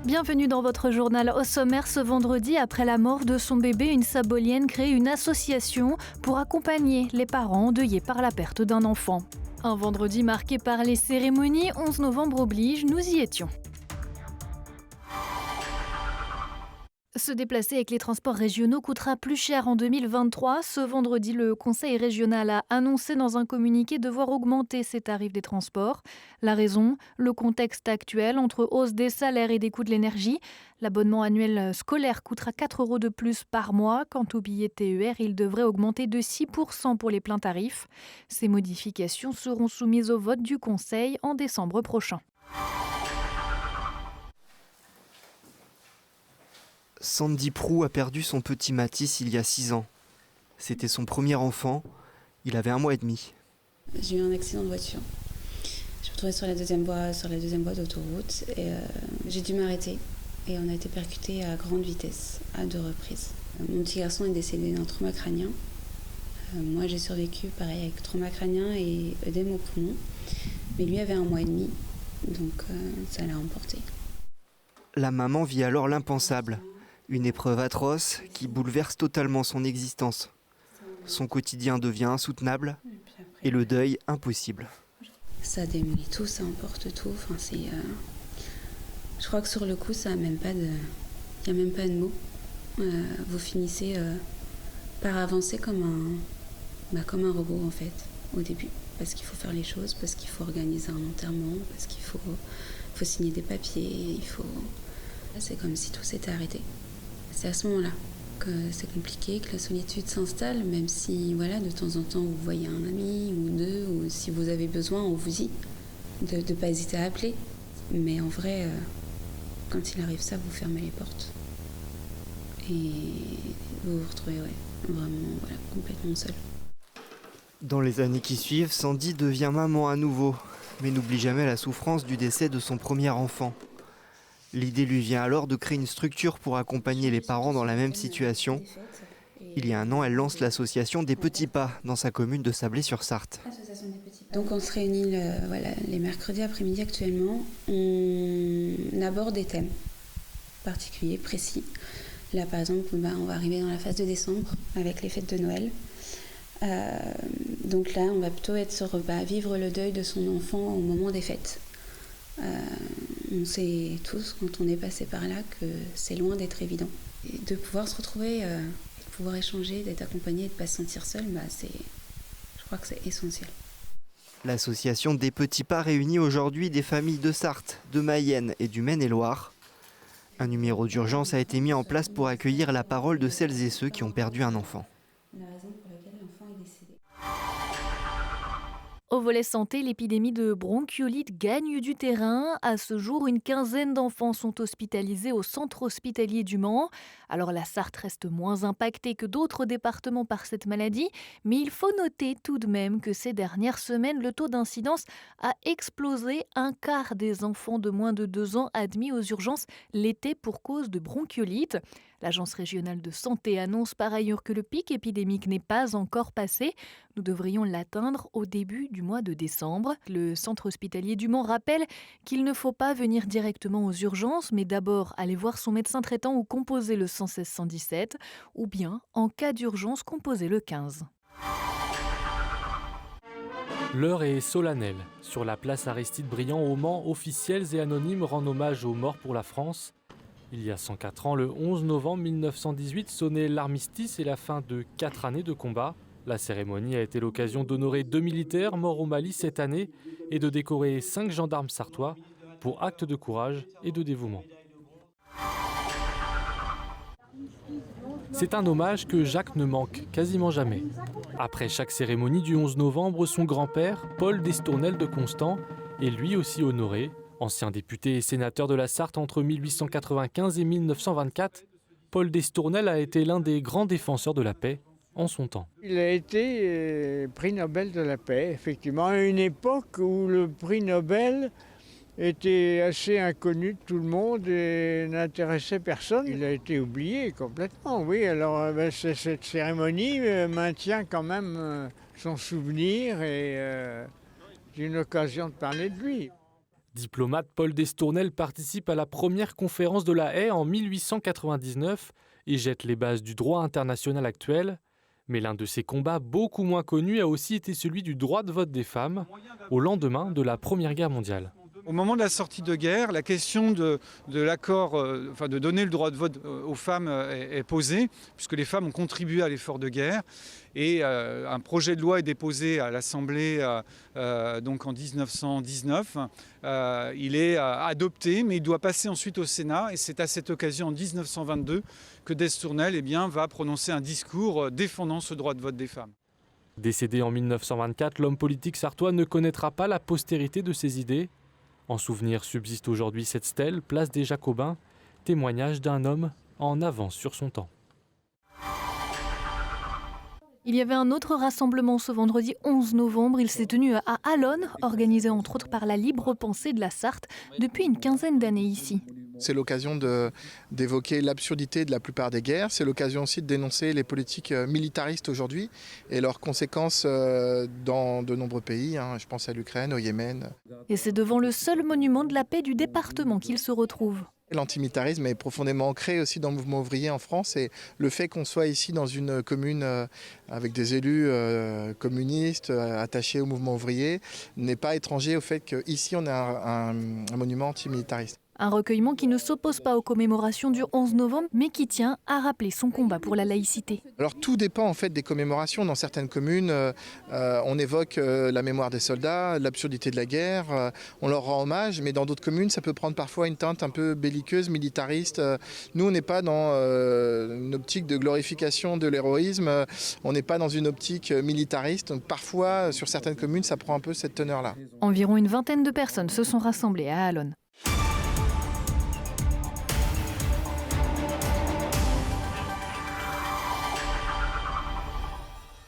Bienvenue dans votre journal. Au sommaire, ce vendredi, après la mort de son bébé, une Sabolienne crée une association pour accompagner les parents endeuillés par la perte d'un enfant. Un vendredi marqué par les cérémonies, 11 novembre oblige, nous y étions. Se déplacer avec les transports régionaux coûtera plus cher en 2023. Ce vendredi, le Conseil régional a annoncé dans un communiqué devoir augmenter ses tarifs des transports. La raison, le contexte actuel entre hausse des salaires et des coûts de l'énergie. L'abonnement annuel scolaire coûtera 4 € de plus par mois. Quant au billet TER, il devrait augmenter de 6% pour les pleins tarifs. Ces modifications seront soumises au vote du Conseil en décembre prochain. Sandy Prou a perdu son petit Mathis il y a 6 ans. C'était son premier enfant, il avait 1 mois et demi. J'ai eu un accident de voiture. Je me retrouvais sur la deuxième voie d'autoroute et j'ai dû m'arrêter. Et on a été percutés à grande vitesse, à 2 reprises. Mon petit garçon est décédé d'un trauma crânien. Moi j'ai survécu pareil avec trauma crânien et œdème au poumon. Mais lui avait 1 mois et demi, donc ça l'a emporté. La maman vit alors l'impensable. Une épreuve atroce qui bouleverse totalement son existence. Son quotidien devient insoutenable et le deuil impossible. Ça démolit tout, ça emporte tout. Enfin, je crois que sur le coup, il n'y a même pas de mots. Vous finissez par avancer comme un robot en fait, au début. Parce qu'il faut faire les choses, parce qu'il faut organiser un enterrement, parce qu'il faut signer des papiers, C'est comme si tout s'était arrêté. C'est à ce moment-là que c'est compliqué, que la solitude s'installe, même si de temps en temps vous voyez un ami ou 2, ou si vous avez besoin, on vous dit de ne pas hésiter à appeler. Mais en vrai, quand il arrive ça, vous fermez les portes. Et vous vous retrouvez vraiment complètement seul. Dans les années qui suivent, Sandy devient maman à nouveau, mais n'oublie jamais la souffrance du décès de son premier enfant. L'idée lui vient alors de créer une structure pour accompagner les parents dans la même situation. Il y a 1 an, elle lance l'association des Petits Pas dans sa commune de Sablé-sur-Sarthe. Donc on se réunit les mercredis après-midi actuellement. On aborde des thèmes particuliers, précis. Là par exemple, on va arriver dans la phase de décembre avec les fêtes de Noël. Donc là, on va plutôt être sur vivre le deuil de son enfant au moment des fêtes. On sait tous, quand on est passé par là, que c'est loin d'être évident. Et de pouvoir se retrouver, de pouvoir échanger, d'être accompagné et de ne pas se sentir seul, je crois que c'est essentiel. L'association des Petits Pas réunit aujourd'hui des familles de Sarthe, de Mayenne et du Maine-et-Loire. Un numéro d'urgence a été mis en place pour accueillir la parole de celles et ceux qui ont perdu un enfant. La raison pour laquelle l'enfant est décédé. Au volet santé, l'épidémie de bronchiolite gagne du terrain. À ce jour, une quinzaine d'enfants sont hospitalisés au centre hospitalier du Mans. Alors la Sarthe reste moins impactée que d'autres départements par cette maladie, mais il faut noter tout de même que ces dernières semaines, le taux d'incidence a explosé. 1/4 des enfants de moins de 2 ans admis aux urgences l'étaient pour cause de bronchiolite. L'Agence régionale de santé annonce par ailleurs que le pic épidémique n'est pas encore passé. Nous devrions l'atteindre au début du mois de décembre. Le centre hospitalier du Mans rappelle qu'il ne faut pas venir directement aux urgences, mais d'abord aller voir son médecin traitant ou composer le 116 117, ou bien, en cas d'urgence, composer le 15. L'heure est solennelle. Sur la place Aristide Briand au Mans, officiels et anonymes rendent hommage aux morts pour la France. Il y a 104 ans, le 11 novembre 1918, sonnait l'armistice et la fin de 4 années de combat. La cérémonie a été l'occasion d'honorer 2 militaires morts au Mali cette année et de décorer 5 gendarmes sartois pour actes de courage et de dévouement. C'est un hommage que Jacques ne manque quasiment jamais. Après chaque cérémonie du 11 novembre, son grand-père, Paul Destournel de Constant, est lui aussi honoré. Ancien député et sénateur de la Sarthe entre 1895 et 1924, Paul Destournel a été l'un des grands défenseurs de la paix en son temps. Il a été prix Nobel de la paix, effectivement, à une époque où le prix Nobel était assez inconnu de tout le monde et n'intéressait personne. Il a été oublié complètement, oui. Alors cette cérémonie maintient quand même son souvenir et une occasion de parler de lui. Diplomate, Paul Destournel participe à la première conférence de la Haye en 1899 et jette les bases du droit international actuel. Mais l'un de ses combats beaucoup moins connus a aussi été celui du droit de vote des femmes, au lendemain de la Première Guerre mondiale. Au moment de la sortie de guerre, la question de l'accord, de donner le droit de vote aux femmes est posée, puisque les femmes ont contribué à l'effort de guerre. Et un projet de loi est déposé à l'Assemblée donc en 1919. Il est adopté, mais il doit passer ensuite au Sénat. Et c'est à cette occasion, en 1922, que Destournel va prononcer un discours défendant ce droit de vote des femmes. Décédé en 1924, l'homme politique sartois ne connaîtra pas la postérité de ses idées. En souvenir subsiste aujourd'hui cette stèle, place des Jacobins, témoignage d'un homme en avance sur son temps. Il y avait un autre rassemblement ce vendredi 11 novembre. Il s'est tenu à Allonnes, organisé entre autres par la Libre Pensée de la Sarthe depuis une quinzaine d'années ici. C'est l'occasion d'évoquer l'absurdité de la plupart des guerres. C'est l'occasion aussi de dénoncer les politiques militaristes aujourd'hui et leurs conséquences dans de nombreux pays. Je pense à l'Ukraine, au Yémen. Et c'est devant le seul monument de la paix du département qu'il se retrouve. L'antimilitarisme est profondément ancré aussi dans le mouvement ouvrier en France et le fait qu'on soit ici dans une commune avec des élus communistes attachés au mouvement ouvrier n'est pas étranger au fait qu'ici on a un monument antimilitariste. Un recueillement qui ne s'oppose pas aux commémorations du 11 novembre, mais qui tient à rappeler son combat pour la laïcité. Alors tout dépend en fait des commémorations. Dans certaines communes, on évoque la mémoire des soldats, l'absurdité de la guerre, on leur rend hommage, mais dans d'autres communes, ça peut prendre parfois une teinte un peu belliqueuse, militariste. Nous, on n'est pas dans une optique de glorification de l'héroïsme, on n'est pas dans une optique militariste. Donc parfois, sur certaines communes, ça prend un peu cette teneur-là. Environ une vingtaine de personnes se sont rassemblées à Allonnes.